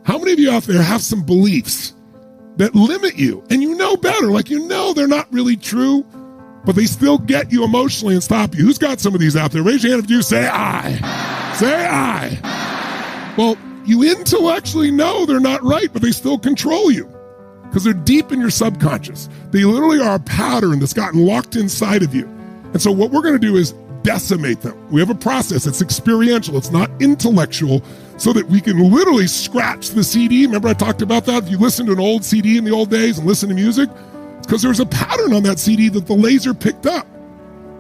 How many of you out there have some beliefs that limit you and you know better, like you know they're not really true, but they still get you emotionally and stop you? Who's got some of these out there? Raise your hand if you say I. Say I. Well, you intellectually know they're not right, but they still control you because they're deep in your subconscious. They literally are a pattern that's gotten locked inside of you. And so what we're going to do is decimate them. We have a process. It's experiential. It's not intellectual, so that we can literally scratch the CD. Remember I talked about that? If you listen to an old CD in the old days and listen to music, it's because there's a pattern on that CD that the laser picked up.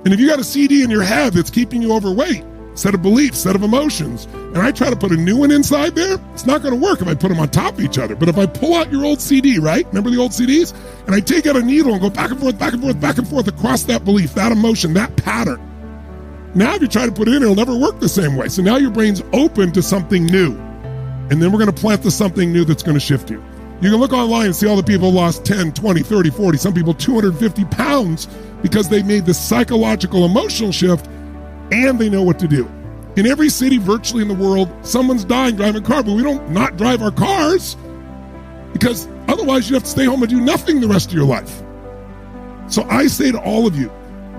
And if you got a CD in your head that's keeping you overweight, set of beliefs, set of emotions, and I try to put a new one inside there, it's not going to work if I put them on top of each other. But if I pull out your old CD, right? Remember the old CDs? And I take out a needle and go back and forth, back and forth, back and forth across that belief, that emotion, that pattern. Now if you try to put it in, it'll never work the same way. So now your brain's open to something new. And then we're going to plant the something new that's going to shift you. You can look online and see all the people who lost 10, 20, 30, 40, some people 250 pounds because they made the psychological emotional shift and they know what to do. In every city virtually in the world, someone's dying driving a car, but we don't not drive our cars because otherwise you have to stay home and do nothing the rest of your life. So I say to all of you,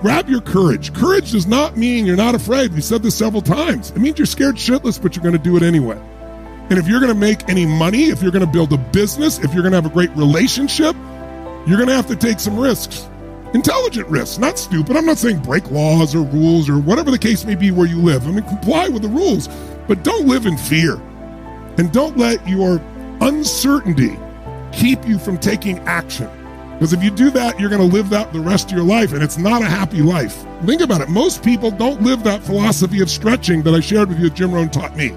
grab your courage. Courage does not mean you're not afraid. We've said this several times. It means you're scared shitless, but you're going to do it anyway. And if you're going to make any money, if you're going to build a business, if you're going to have a great relationship, you're going to have to take some risks. Intelligent risks, not stupid. I'm not saying break laws or rules or whatever the case may be where you live. I mean, comply with the rules, but don't live in fear. And don't let your uncertainty keep you from taking action. Because if you do that, you're going to live that the rest of your life, and it's not a happy life. Think about it. Most people don't live that philosophy of stretching that I shared with you that Jim Rohn taught me.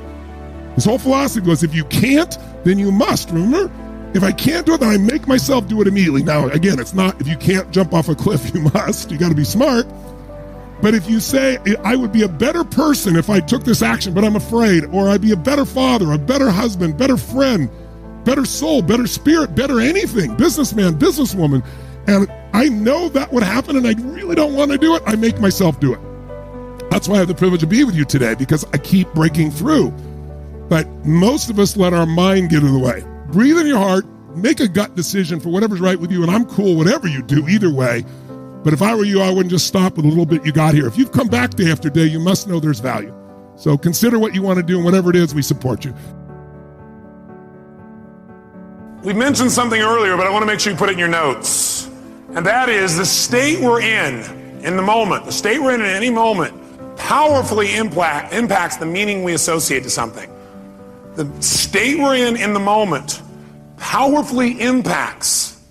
This whole philosophy was, if you can't, then you must. Remember? If I can't do it, then I make myself do it immediately. Now, again, it's not if you can't jump off a cliff, you must. You got to be smart. But if you say, I would be a better person if I took this action, but I'm afraid, or I'd be a better father, a better husband, better friend, better soul, better spirit, better anything, businessman, businesswoman, and I know that would happen and I really don't want to do it, I make myself do it. That's why I have the privilege to be with you today, because I keep breaking through. But most of us let our mind get in the way. Breathe in your heart, make a gut decision for whatever's right with you, and I'm cool whatever you do either way. But if I were you, I wouldn't just stop with a little bit you got here. If you've come back day after day, you must know there's value. So consider what you want to do, and whatever it is, we support you. We mentioned something earlier, but I want to make sure you put it in your notes. And that is the state we're in the moment. The state we're in at any moment powerfully impacts the meaning we associate to something. The state we're in the moment powerfully impacts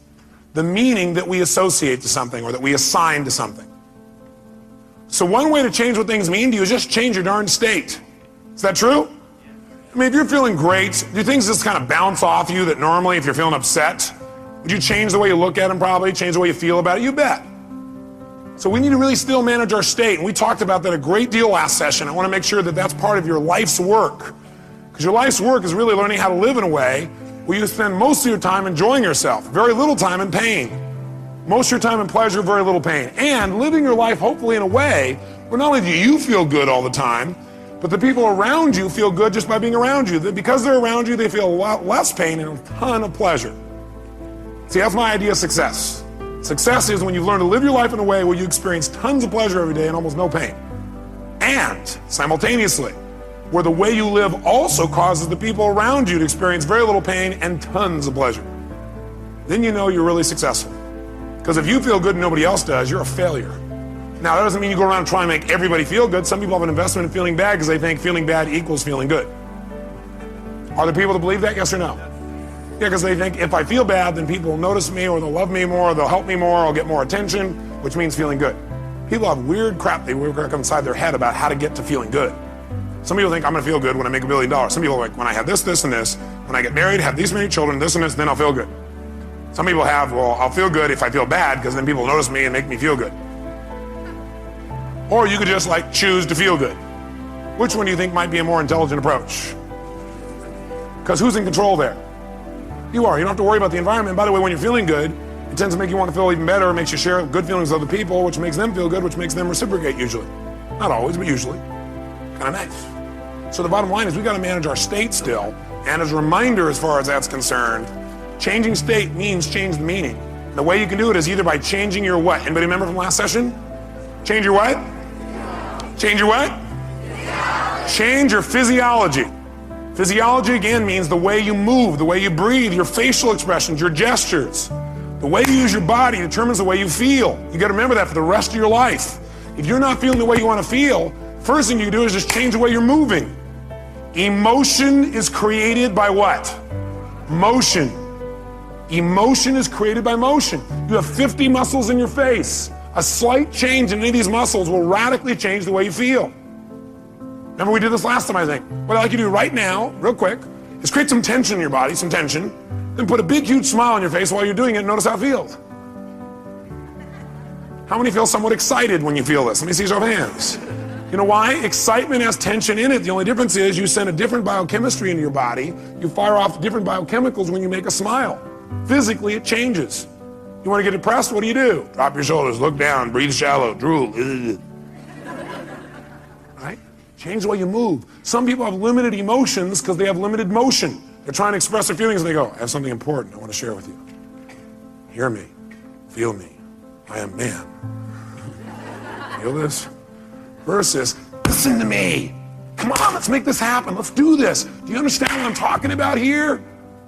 the meaning that we associate to something or that we assign to something. So one way to change what things mean to you is just change your darn state. Is that true? I mean, if you're feeling great, do things just kind of bounce off you that normally, if you're feeling upset, would you change the way you look at them probably, change the way you feel about it? You bet. So we need to really still manage our state. And we talked about that a great deal last session. I want to make sure that that's part of your life's work. Because your life's work is really learning how to live in a way where you spend most of your time enjoying yourself, very little time in pain. Most of your time in pleasure, very little pain. And living your life hopefully in a way where not only do you feel good all the time, but the people around you feel good just by being around you. Because they're around you, they feel a lot less pain and a ton of pleasure. See, that's my idea of success. Success is when you learn to live your life in a way where you experience tons of pleasure every day and almost no pain. And simultaneously, where the way you live also causes the people around you to experience very little pain and tons of pleasure. Then you know you're really successful. Because if you feel good and nobody else does, you're a failure. Now, that doesn't mean you go around and try and make everybody feel good. Some people have an investment in feeling bad because they think feeling bad equals feeling good. Are there people that believe that, yes or no? Yeah, because they think if I feel bad, then people will notice me, or they'll love me more, or they'll help me more, or I'll get more attention, which means feeling good. People have weird crap they work inside their head about how to get to feeling good. Some people think I'm going to feel good when I make $1 billion. Some people are like, when I have this, this, and this, when I get married, have these many children, this and this, then I'll feel good. Some people have, well, I'll feel good if I feel bad, because then people notice me and make me feel good. Or you could just like choose to feel good. Which one do you think might be a more intelligent approach? Because who's in control there? You are. You don't have to worry about the environment. And by the way, when you're feeling good, it tends to make you want to feel even better. It makes you share good feelings with other people, which makes them feel good, which makes them reciprocate usually. Not always, but usually. Kind of nice. So the bottom line is we got to manage our state still And as a reminder, as far as that's concerned, changing state means change the meaning. And the way you can do it is either by changing your what? Anybody remember from last session? Change your what? Change your what? Change your physiology. Physiology, again, means the way you move, the way you breathe, your facial expressions, your gestures. The way you use your body determines the way you feel. You got to remember that for the rest of your life. If you're not feeling the way you want to feel, first thing you do is just change the way you're moving. Emotion is created by what? Motion. Emotion is created by motion. You have 50 muscles in your face. A slight change in any of these muscles will radically change the way you feel. Remember we did this last time, I think. What I'd like you to do right now, real quick, is create some tension in your body, some tension, then put a big, huge smile on your face while you're doing it and notice how it feels. How many feel somewhat excited when you feel this? Let me see your hands. You know why? Excitement has tension in it. The only difference is you send a different biochemistry into your body. You fire off different biochemicals when you make a smile. Physically, it changes. You want to get depressed? What do? Drop your shoulders, look down, breathe shallow, drool. Right? Change the way you move. Some people have limited emotions because they have limited motion. They're trying to express their feelings and they go, I have something important I want to share with you. Hear me. Feel me. I am man. Feel this? Versus, listen to me. Come on, let's make this happen. Let's do this. Do you understand what I'm talking about here?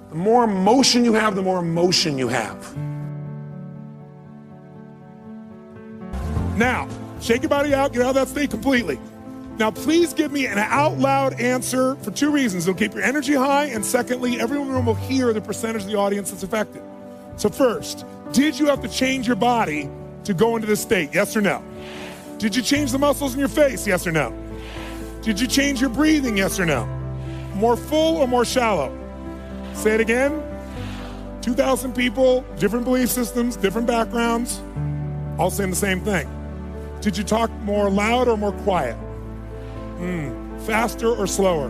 The more emotion you have, the more emotion you have. Now, shake your body out, get out of that state completely. Now, please give me an out loud answer for two reasons. It'll keep your energy high, and secondly, everyone in the room will hear the percentage of the audience that's affected. So first, did you have to change your body to go into this state? Yes or no? Did you change the muscles in your face? Yes or no? Did you change your breathing? Yes or no? More full or more shallow? Say it again. 2,000 people, different belief systems, different backgrounds, all saying the same thing. Did you talk more loud or more quiet? Faster or slower?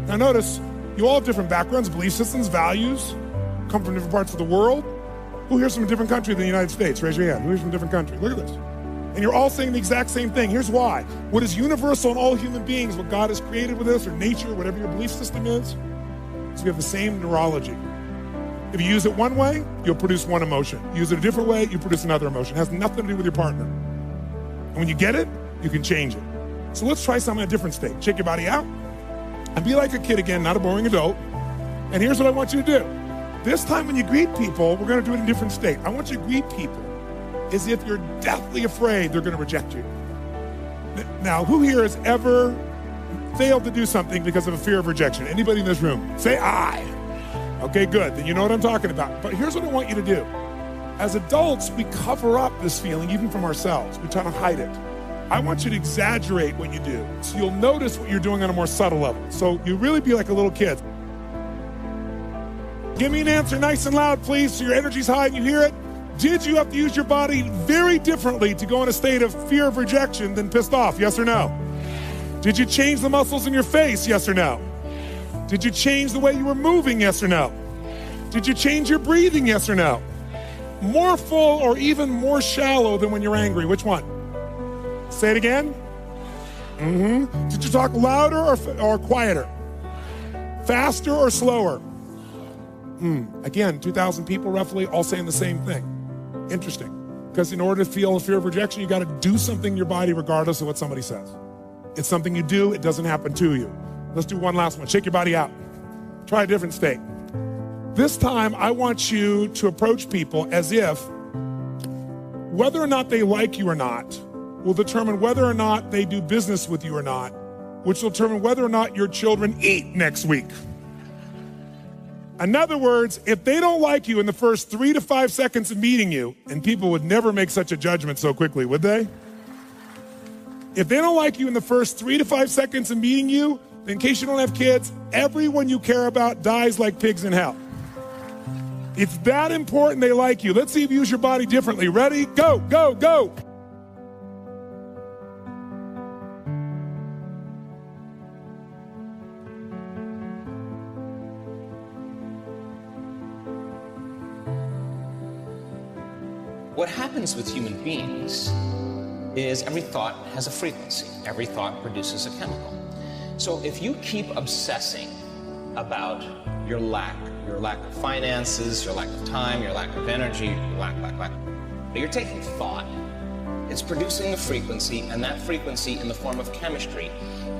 Now notice, you all have different backgrounds, belief systems, values, come from different parts of the world. Who here's from a different country than the United States? Raise your hand. Who's from a different country? Look at this. And you're all saying the exact same thing. Here's why. What is universal in all human beings, what God has created with us, or nature, whatever your belief system is we have the same neurology. If you use it one way, you'll produce one emotion. Use it a different way, you produce another emotion. It has nothing to do with your partner. And when you get it, you can change it. So let's try something in a different state. Shake your body out and be like a kid again, not a boring adult. And here's what I want you to do. This time when you greet people, we're going to do it in a different state. I want you to greet people as if you're deathly afraid they're going to reject you. Now, who here has ever failed to do something because of a fear of rejection? Anybody in this room? Say I. Okay, good. Then you know what I'm talking about. But here's what I want you to do. As adults, we cover up this feeling even from ourselves. We try to hide it. I want you to exaggerate what you do so you'll notice what you're doing on a more subtle level. So you really be like a little kid. Give me an answer nice and loud, please, so your energy's high and you hear it. Did you have to use your body very differently to go in a state of fear of rejection than pissed off? Yes or no? Did you change the muscles in your face? Yes or no? Did you change the way you were moving? Yes or no? Did you change your breathing? Yes or no? More full or even more shallow than when you're angry? Which one? Say it again. Did you talk louder or quieter? Faster or slower? Again, 2,000 people roughly, all saying the same thing. Interesting. Because in order to feel a fear of rejection, you got to do something in your body regardless of what somebody says. It's something you do, it doesn't happen to you. Let's do one last one. Shake your body out. Try a different state. This time, I want you to approach people as if whether or not they like you or not will determine whether or not they do business with you or not, which will determine whether or not your children eat next week. In other words, if they don't like you in the first 3 to 5 seconds of meeting you, and people would never make such a judgment so quickly, would they? If they don't like you in the first 3 to 5 seconds of meeting you, then in case you don't have kids, everyone you care about dies like pigs in hell. It's that important they like you. Let's see if you use your body differently. Ready? Go, go, go. What happens with human beings is every thought has a frequency. Every thought produces a chemical. So if you keep obsessing about your lack of finances, your lack of time, your lack of energy, your lack, but you're taking thought. It's producing a frequency, and that frequency in the form of chemistry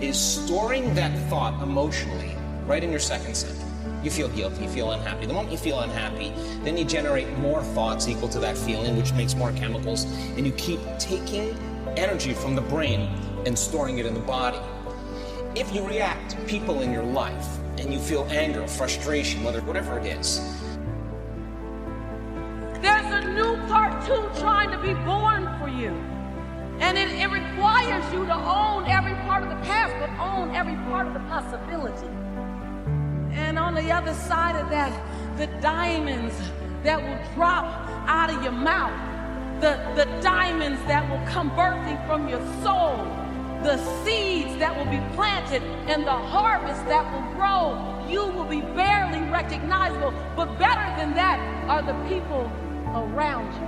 is storing that thought emotionally right in your second center. You feel guilty, you feel unhappy. The moment you feel unhappy, then you generate more thoughts equal to that feeling, which makes more chemicals, and you keep taking energy from the brain and storing it in the body. If you react to people in your life and you feel anger, frustration, whatever it is, there's a new cartoon trying to be born for you. And it requires you to own every part of the past, but own every part of the possibility. And on the other side of that, the diamonds that will drop out of your mouth, the diamonds that will come birthing from your soul, the seeds that will be planted, and the harvest that will grow. You will be barely recognizable, but better than that are the people around you.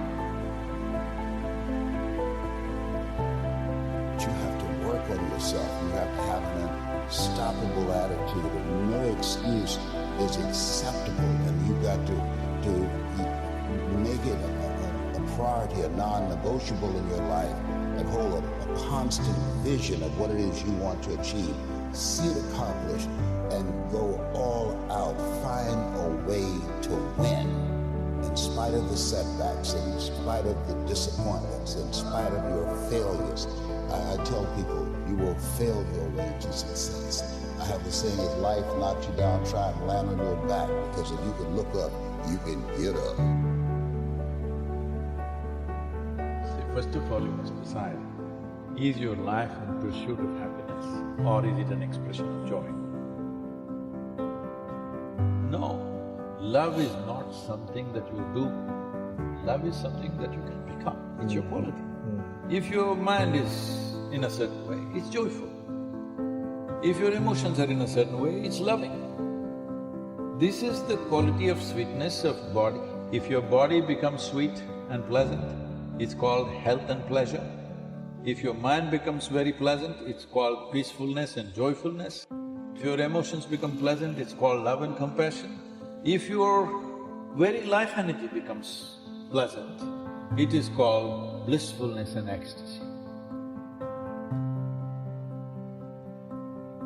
You have to work on yourself. You have to have an unstoppable attitude, and no excuse is acceptable, and you got to make it a priority, a non-negotiable in your life, and hold a constant vision of what it is you want to achieve. See it accomplished and go all out. Find a way to win. In spite of the setbacks, in spite of the disappointments, in spite of your failures. I tell people, you will fail your way to success. I have the saying, if life knocks you down, try and land on your back, because if you can look up, you can get up. See, first of all, you must decide, is your life in pursuit of happiness, or is it an expression of joy? No. Love is not something that you do. Love is something that you can become. It's your quality. If your mind is in a certain way, it's joyful. If your emotions are in a certain way, it's loving. This is the quality of sweetness of body. If your body becomes sweet and pleasant, it's called health and pleasure. If your mind becomes very pleasant, it's called peacefulness and joyfulness. If your emotions become pleasant, it's called love and compassion. If your very life energy becomes pleasant, it is called blissfulness and ecstasy.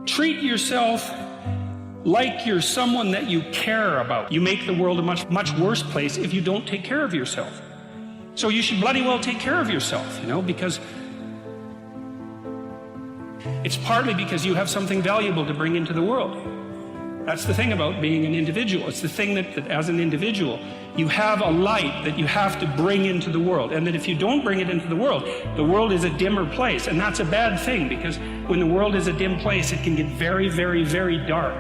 Treat yourself like you're someone that you care about. You make the world a much worse place if you don't take care of yourself. So you should bloody well take care of yourself, because it's partly because you have something valuable to bring into the world. That's the thing about being an individual. It's the thing that as an individual, you have a light that you have to bring into the world, and that if you don't bring it into the world is a dimmer place, and that's a bad thing, because when the world is a dim place, it can get very, very, very dark.